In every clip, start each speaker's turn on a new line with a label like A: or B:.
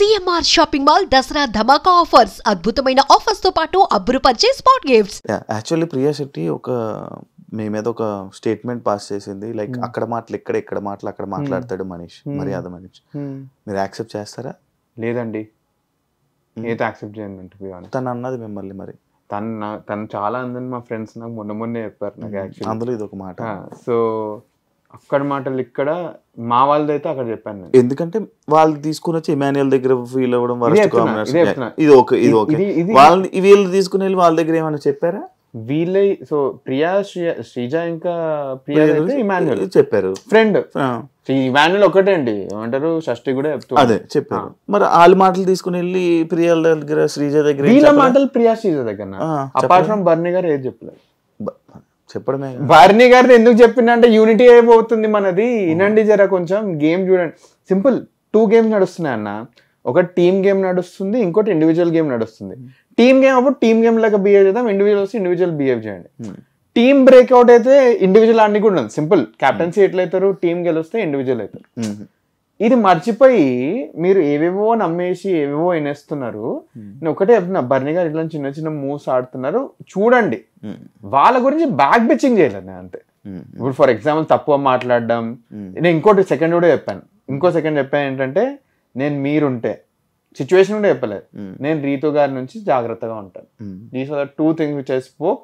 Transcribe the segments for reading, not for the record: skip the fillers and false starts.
A: CMR shopping mall Dasara ధమాకా offers అద్భుతమైన offers తో పాటు అబ్బురుపరిచే spot gifts.
B: Actually Priya Shetty మీ మీద ఒక స్టేట్మెంట్ పాస్ చేసింది, లైక్ అక్కడ మాటలు ఇక్కడ మాటలు అక్కడ మాట్లాడతాడు మనీష్, మర్యాద మనీష్. మీరు యాక్సెప్ట్ చేస్తారా?
C: లేదండి, ఏదో యాక్సెప్ట్ చేయండి.
B: తను అన్నది మిమ్మల్ని, మరి
C: తను చాలా అందని మా ఫ్రెండ్స్ నాకు మొన్నే చెప్పారు నాకు యాక్చువల్లీ.
B: అందులో ఇది ఒక మాట.
C: సో అక్కడ మాటలు ఇక్కడ మా వాళ్ళదైతే అక్కడ చెప్పాను నేను.
B: ఎందుకంటే వాళ్ళు తీసుకుని వచ్చి ఇమాన్యుయల్ దగ్గర ఫీల్ అవ్వడం, వీళ్ళు తీసుకుని వెళ్ళి వాళ్ళ దగ్గర ఏమైనా చెప్పారా?
C: వీళ్ళే సో శ్రీజ ఇంకా ప్రియా అయితే ఇమాన్యుయల్
B: చెప్పారు,
C: ఫ్రెండ్. ఇమాన్యుయల్ ఒకటే అండి, ఏమంటారు షష్ఠి కూడా చెప్తారు,
B: అదే చెప్పారు. మరి వాళ్ళ మాటలు తీసుకుని వెళ్ళి ప్రియా దగ్గర శ్రీజ దగ్గర
C: వీళ్ళ మాటలు ప్రియా శ్రీజ దగ్గర అపార్ట్ ఫ్రమ్ బర్నీ గారు ఏది చెప్పలేదు.
B: చెప్పడమే.
C: బర్నీ గారిని ఎందుకు చెప్పిండ అంటే యూనిటీ అయిపోతుంది మనది, వినండి జర కొంచెం గేమ్ చూడండి. సింపుల్ 2 గేమ్స్ నడుస్తున్నాయి అన్న, ఒక టీమ్ గేమ్ నడుస్తుంది, ఇంకోటి ఇండివిజువల్ గేమ్ నడుస్తుంది. టీమ్ గేమ్ అప్పుడు టీమ్ గేమ్ లాగా బిహేవ్ చేద్దాం, ఇండివిజువల్ వస్తే ఇండివిజువల్ బిహేవ్ చేయండి. టీమ్ బ్రేక్అవుట్ అయితే ఇండివిజువల్ ఆడికి కూడా ఉంది. సింపుల్, కెప్టెన్సీ ఎట్లయితారు, టీమ్ గెలిస్తే ఇండివిజువల్ అవుతారు. ఇది మర్చిపోయి మీరు ఏవేవో నమ్మేసి ఏవేవో వినేస్తున్నారు. నేను ఒకటే చెప్తున్నా, బర్నీ గారు ఇట్లా చిన్న చిన్న మూవ్స్ ఆడుతున్నారు చూడండి, వాళ్ళ గురించి బ్యాక్ బిచ్చింగ్ చేయలేదు నేను అంతే. ఇప్పుడు ఫర్ ఎగ్జాంపుల్ తక్కువ మాట్లాడడం. నేను ఇంకోటి సెకండ్ కూడా చెప్పాను, ఇంకో సెకండ్ చెప్పాను ఏంటంటే, నేను మీరుంటే సిచ్యువేషన్ కూడా చెప్పలేదు, నేను రీతు గారి నుంచి జాగ్రత్తగా ఉంటాను. These are 2 things which I spoke.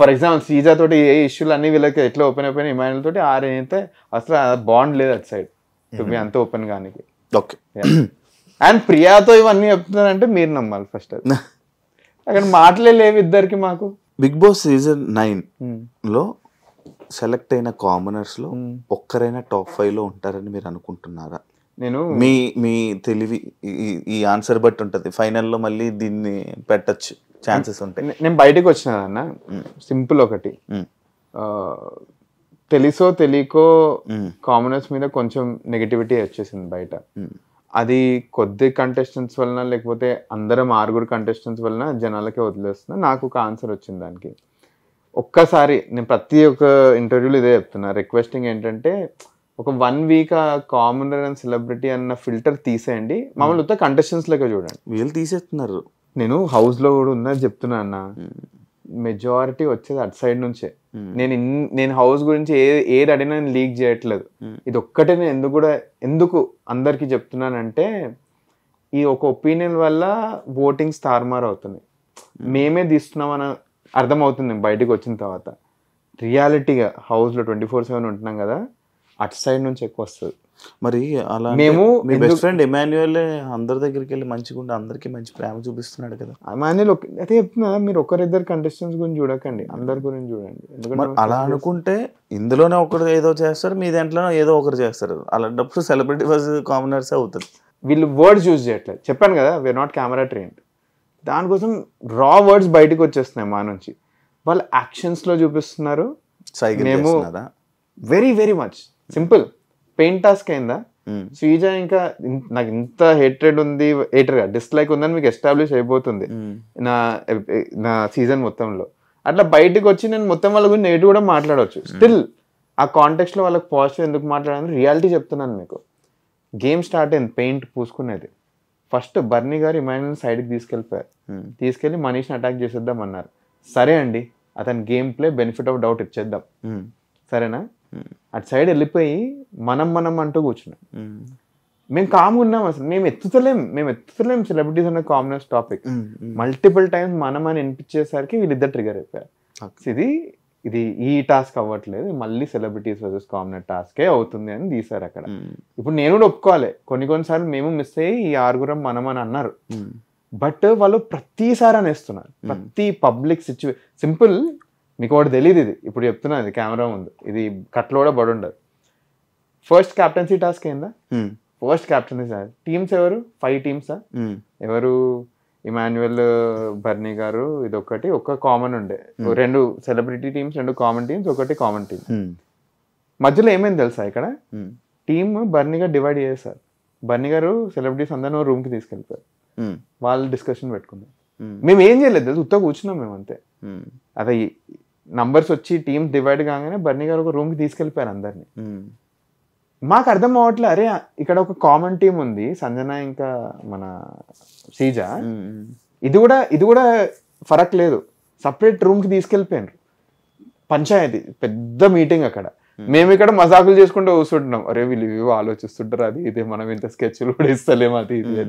C: For example Sreeja తోటి ఏ ఇష్యూలు అన్ని వీళ్ళకి ఎట్లా ఓపెన్ అయిపోయినా, ఇమాన్యుల్ తోటి అయితే అసలు బాండ్ లేదు అటు సైడ్ టు బి అంత ఓపెన్ గానీ.
B: ఓకే.
C: అండ్ ప్రియాతో ఇవన్నీ చెప్తున్నారంటే మీరు నమ్మాలి ఫస్ట్. అక్కడ మాటలే లేవు ఇద్దరికి మాకు.
B: బిగ్ బాస్ సీజన్ 9 లో సెలెక్ట్ అయిన కామనర్స్ లో ఒక్కరైనా టాప్ 5 లో ఉంటారని మీరు అనుకుంటున్నారా?
C: నేను
B: మీ తెలివి ఈ ఆన్సర్ బట్టి ఉంటది, ఫైనల్లో మళ్ళీ దీన్ని పెట్టచ్చు ఛాన్సెస్ ఉంటాయి.
C: నేను బయటకు వచ్చిన అన్న, సింపుల్ ఒకటి, తెలుసో తెలియకో కామనర్స్ మీద కొంచెం నెగటివిటీ వచ్చేసింది బయట. అది కొద్ది కంటెస్టెంట్స్ వలన లేకపోతే అందరం 6 కంటెస్టెంట్స్ వలన జనాలకే వదిలేస్తున్నా. నాకు ఒక ఆన్సర్ వచ్చింది దానికి. ఒక్కసారి నేను ప్రతి ఒక్క ఇంటర్వ్యూలో ఇదే చెప్తున్నా, రిక్వెస్టింగ్ ఏంటంటే ఒక 1 వీక్ ఆ కామనర్ అండ్ సెలబ్రిటీ అన్న ఫిల్టర్ తీసేయండి, మామూలు ఉత్త కంటెస్టెంట్స్ లెక్క చూడండి.
B: వీళ్ళు తీసేస్తున్నారు.
C: నేను హౌస్ లో కూడా ఉన్నది చెప్తున్నా అన్న, మెజారిటీ వచ్చేది అటు సైడ్ నుంచే. నేను హౌస్ గురించి ఏది అడిగినా నేను లీక్ చేయట్లేదు. ఇది ఒక్కటే నేను ఎందుకు అందరికి చెప్తున్నానంటే, ఈ ఒక ఒపీనియన్ వల్ల ఓటింగ్స్ తారుమారు అవుతున్నాయి. మేమే తీస్తున్నామని అర్థమవుతుంది బయటకు వచ్చిన తర్వాత. రియాలిటీగా హౌస్లో 24/7 ఉంటున్నాం కదా, అటు సైడ్ నుంచి ఎక్కువ వస్తుంది.
B: మరి అలా
C: మేము
B: మీ బెస్ట్ ఫ్రెండ్ ఇమాన్యుయల్ అందరి దగ్గరికి వెళ్ళి మంచిగా అందరికి మంచి ప్రేమ చూపిస్తున్నాడు కదా.
C: ఇమాన్యుయల్ అదే చెప్తున్నా, మీరు ఒకరిద్దరు కంటెస్టెంట్స్ గురించి చూడకండి, అందరి గురించి చూడండి.
B: ఎందుకంటే అలా అనుకుంటే ఇందులోనే ఒకరు ఏదో చేస్తారు, మీ దాంట్లోనే ఏదో ఒకరు చేస్తారు. అలాంటప్పుడు సెలబ్రిటీ వర్సెస్ కామనర్స్ అవుతుంది.
C: వీళ్ళు వర్డ్స్ యూజ్ చేయట్లేదు, చెప్పాను కదా, వీఆర్ నాట్ కెమెరా ట్రైన్డ్. దానికోసం రా వర్డ్స్ బయటకు వచ్చేస్తున్నాయి మా నుంచి. వాళ్ళు యాక్షన్స్లో చూపిస్తున్నారు. మేము very very much simple paint task అయిందా, శ్రీజ ఇంకా నాకు ఇంత హేట్రెడ్ ఉంది, డిస్లైక్ ఉందని మీకు ఎస్టాబ్లిష్ అయిపోతుంది నా సీజన్ మొత్తంలో. అట్లా బయటకు వచ్చి నేను మొత్తం వాళ్ళ గురించి నెగిటివ్ కూడా మాట్లాడవచ్చు. స్టిల్ ఆ కాంటెక్స్ట్ లో వాళ్ళకి పాజిటివ్ ఎందుకు మాట్లాడాలని రియాలిటీ చెప్తున్నాను మీకు. గేమ్ స్టార్ట్ అయింది, పెయింట్ పూసుకునేది. ఫస్ట్ బర్నీ గారు ఇమాన్యుల్ సైడ్కి తీసుకెళ్ళి మనీష్ని అటాక్ చేసేద్దాం అన్నారు. సరే అండి, అతని game play benefit of doubt ఇచ్చేద్దాం, సరేనా. అటు సైడ్ వెళ్ళిపోయి మనం అంటూ కూర్చున్నాం. మేము కామ్గా ఉన్నాం, అసలు మేము ఎత్తుతలేం సెలబ్రిటీస్ అన్న కామనర్స్ టాపిక్. మల్టిపుల్ టైమ్స్ మనం అని వినిపించేసరికి వీళ్ళిద్దరు ట్రిగర్ అయిపోయారు. ఇది ఈ టాస్క్ అవ్వట్లేదు, మళ్ళీ సెలబ్రిటీస్ వర్సెస్ కామనర్ టాస్కే అవుతుంది అని తీసారు అక్కడ. ఇప్పుడు నేను కూడా ఒప్పుకోవాలి, కొన్నిసార్లు మేము మిస్ అయ్యి ఈ 6 మనం అని అన్నారు. బట్ వాళ్ళు ప్రతిసారి అనేస్తున్నారు, ప్రతి పబ్లిక్ సింపుల్. మీకు ఒకటి తెలియదు, ఇది ఇప్పుడు చెప్తున్నా, ఇది కెమెరా ముందు, ఇది కట్లో కూడా పడి ఉండదు. ఫస్ట్ క్యాప్టెన్సీ టాస్క్ అయిందా? ఫస్ట్ క్యాప్టెన్సీ టీమ్స్ ఎవరు? 5 టీమ్సా? ఎవరు? ఇమాన్యుయల్, బర్నీ గారు, ఇదొకటి, ఒక కామన్ ఉండే, 2 సెలబ్రిటీ టీమ్స్, 2 కామన్ టీమ్స్, ఒకటి కామన్ టీమ్. మధ్యలో ఏమైంది తెలుసా, ఇక్కడ టీమ్ బర్నీ గారు డివైడ్ చేశారు. బర్నీ గారు సెలబ్రిటీస్ అందరూ రూమ్కి తీసుకెళ్ళిపోయారు, వాళ్ళు డిస్కషన్ పెట్టుకున్నారు. మేము ఏం చేయలేదు తెలుసు, ఉత్తా కూర్చున్నాం మేము అంతే. అదే నంబర్స్ వచ్చి టీమ్స్ డివైడ్ కాగానే బర్నీ గారు ఒక రూమ్కి తీసుకెళ్ళిపోయారు అందరినీ. మాకు అర్థం అవ్వట్లే, అరే ఇక్కడ ఒక కామన్ టీం ఉంది, సంజన ఇంకా మన శ్రీజ, ఇది కూడా ఫరక్ లేదు, సపరేట్ రూమ్ కి తీసుకెళ్ళిపోయారు. పంచాయతీ పెద్ద మీటింగ్ అక్కడ, మేము ఇక్కడ మజాకులు చేసుకుంటూ కూర్చుంటున్నాం, అరే వీళ్ళు ఇవి ఆలోచిస్తుంటారు, అది ఇది మనం ఇంత స్కెచ్లు కూడా ఇస్తలేము, అది ఇది.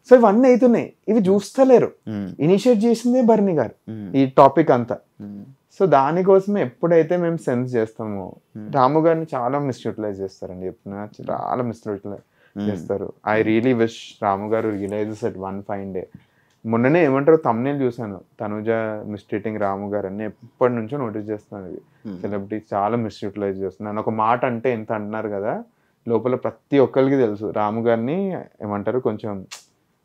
C: సో ఇవన్నీ అవుతున్నాయి, ఇవి చూస్తలేరు. ఇనిషియేట్ చేసిందే బర్ని గారు ఈ టాపిక్ అంతా. సో దానికోసమే ఎప్పుడైతే మేము సెన్స్ చేస్తామో, రాము గారిని చాలా మిస్యూటిలైజ్ చేస్తారండి, చెప్తున్నా చాలా మిస్యూటిలైజ్ చేస్తారు. ఐ రియలీ విష్ రాము గారు realises at one fine day. మొన్ననే ఏమంటారు తమ్నేల్ చూసాను, తనుజ మిస్ట్రీటింగ్ రాము గారు అని, ఎప్పటి నుంచో నోటీస్ చేస్తున్నాను. ఇది సెలబ్రిటీస్ చాలా మిస్యూటిలైజ్ చేస్తున్నాను. ఒక మాట అంటే ఎంత అంటున్నారు కదా, లోపల ప్రతి ఒక్కరికి తెలుసు రాము గారిని ఏమంటారు కొంచెం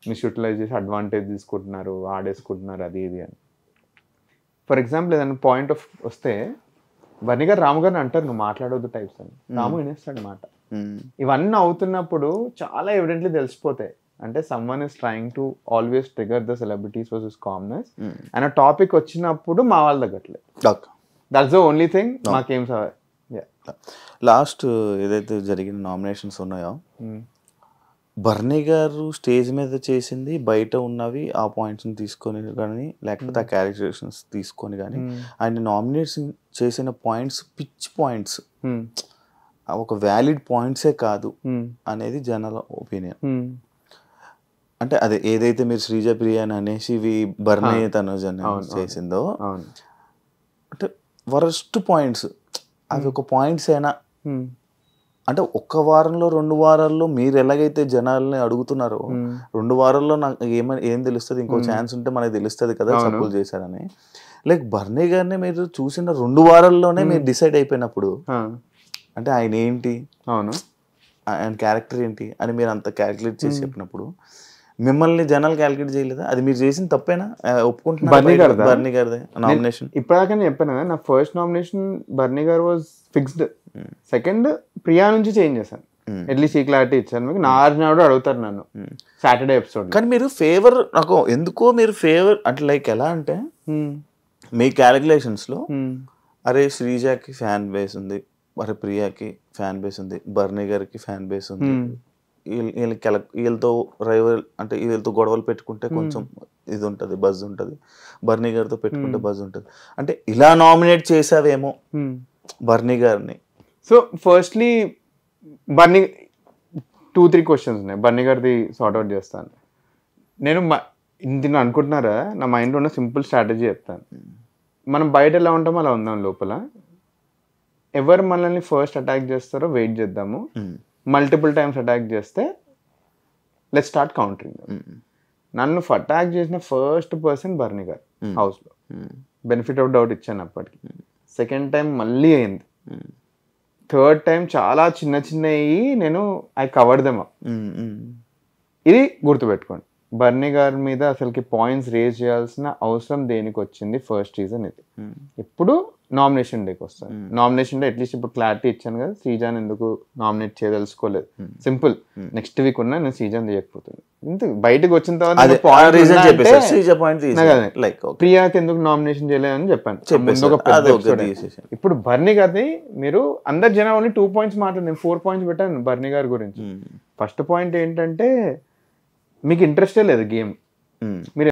C: మిస్యూటిలైజ్ చేసి అడ్వాంటేజ్ తీసుకుంటున్నారు, ఆడేసుకుంటున్నారు, అది ఇది అని. ఫర్ ఎగ్జాంపుల్ ఏదైనా పాయింట్ ఆఫ్ వస్తే బర్ని గారు రాము గారిని అంటారు నువ్వు మాట్లాడవద్దు టైప్స్ అని, రాము వినేస్తాడు మాట. ఇవన్నీ అవుతున్నప్పుడు చాలా ఎవిడెంట్లీ తెలిసిపోతాయి. అంటే someone is trying to always trigger the celebrities versus calmness and ఆ టాపిక్ వచ్చినప్పుడు మా వాళ్ళ తగ్గట్లేదు. That's the only thing. మాకేం
B: లాస్ట్ ఏదైతే జరిగిన నామినేషన్స్ ఉన్నాయో, బర్నీ గారు స్టేజ్ మీద చేసింది బయట ఉన్నవి ఆ పాయింట్స్ని తీసుకొని కానీ, లేకపోతే ఆ క్యారెక్టరేషన్స్ తీసుకొని కానీ, ఆయన నామినేషన్ చేసిన పాయింట్స్ పిచ్ పాయింట్స్, ఒక వ్యాలిడ్ పాయింట్సే కాదు అనేది జనాల ఒపీనియన్. అంటే అదే ఏదైతే మీరు శ్రీజ ప్రియ అని అనేసి బర్నీ తనుజ చేసిందో, అంటే వరస్ట్ పాయింట్స్ అవి ఒక పాయింట్స్ అయినా, అంటే ఒక్క వారంలో 2 వారాల్లో మీరు ఎలాగైతే జనాల్ని అడుగుతున్నారో, 2 వారాల్లో నాకు ఏం తెలుస్తుంది, ఇంకో ఛాన్స్ ఉంటే మనకి తెలుస్తుంది కదా సపోజ్ చేశారని. లైక్ బర్నీ గారిని మీరు చూసిన 2 వారాల్లోనే మీరు డిసైడ్ అయిపోయినప్పుడు, అంటే ఆయన ఏంటి, ఆయన క్యారెక్టర్ ఏంటి అని మీరు అంత క్యాలిక్యులేట్ చేసి చెప్పినప్పుడు, మిమ్మల్ని జనాలు క్యాలిక్యులేట్ చేయలేదా? అది మీరు చేసిన తప్పేనా? ఒప్పుకుంటున్నారు బర్నీ గారిదే నామినేషన్.
C: ఇప్పటిదాకా నేను చెప్పాను కదా, నా ఫస్ట్ నామినేషన్ బర్నీ గారు వాజ్ ఫిక్స్డ్. సెకండ్ ప్రియా నుంచి చేంజ్ చేశాను, అట్లీస్ట్ ఈ క్లారిటీ ఇచ్చాను మీకు. నాడు అడుగుతారు నన్ను సాటర్డే ఎపిసోడ్.
B: కానీ మీరు ఫేవర్, నాకు ఎందుకో మీరు ఫేవర్ అంటే లైక్ ఎలా అంటే మీ క్యాలిక్యులేషన్స్ లో, అరే శ్రీజాకి ఫ్యాన్ బేస్ ఉంది, మరి ప్రియాకి ఫ్యాన్ బేస్ ఉంది, బర్నీ గారికి ఫ్యాన్ బేస్ ఉంది, వీళ్ళతో రైవల్ అంటే వీళ్ళతో గొడవలు పెట్టుకుంటే కొంచెం ఇది ఉంటుంది, బజ్ ఉంటుంది, బర్నీ గారితో పెట్టుకుంటే బజ్ ఉంటుంది, అంటే ఇలా నామినేట్ చేసావేమో బర్నీ గారిని.
C: సో ఫస్ట్లీ బర్నీ 2-3 క్వశ్చన్స్ ఉన్నాయి, బర్నీ గారిది సార్ట్అవుట్ చేస్తాను నేను. ఇది అనుకుంటున్నారా, నా మైండ్లో ఉన్న సింపుల్ స్ట్రాటజీ చెప్తాను. మనం బయట ఎలా ఉంటామో అలా ఉందాం, లోపల ఎవరు మనల్ని ఫస్ట్ అటాక్ చేస్తారో వెయిట్ చేద్దాము, మల్టిపుల్ టైమ్స్ అటాక్ చేస్తే లెట్స్ స్టార్ట్ కౌంటరింగ్. నన్ను అటాక్ చేసిన ఫస్ట్ పర్సన్ బర్నీ గారు హౌస్లో, బెనిఫిట్ ఆఫ్ డౌట్ ఇచ్చాను అప్పటికి. సెకండ్ టైం మళ్ళీ అయింది, థర్డ్ టైం చాలా చిన్నవి నేను ఐ కవర్డ్ దెమ్ అప్. ఇది గుర్తుపెట్టుకోండి, బర్నీ గారి మీద అసలుకి పాయింట్స్ రేజ్ చేయాల్సిన అవసరం దేనికి వచ్చింది, ఫస్ట్ రీజన్ ఇది. ఇప్పుడు నామినేషన్ డేకి వస్తాను, నామినేషన్ డే అట్లీస్ట్ ఇప్పుడు క్లారిటీ ఇచ్చాను కదా, శ్రీజాన్ ఎందుకు నామినేట్ చేయదలుచుకోలేదు, సింపుల్. నెక్స్ట్ వీక్ ఉన్నా నేను శ్రీజాన్ చేయకపోతుంది, ఇంత బయటకు వచ్చిన తర్వాత ప్రియాకి ఎందుకు నామినేషన్ చేయలేదని చెప్పాను. ఇప్పుడు బర్నీ గారిది మీరు అందరు జనాలు ఓన్లీ 2 పాయింట్స్ మాట్లాడి 4 పాయింట్స్ పెట్టాను బర్నీ గారి గురించి. ఫస్ట్ పాయింట్ ఏంటంటే మీకు ఇంట్రెస్టే లేదు గేమ్, మీరు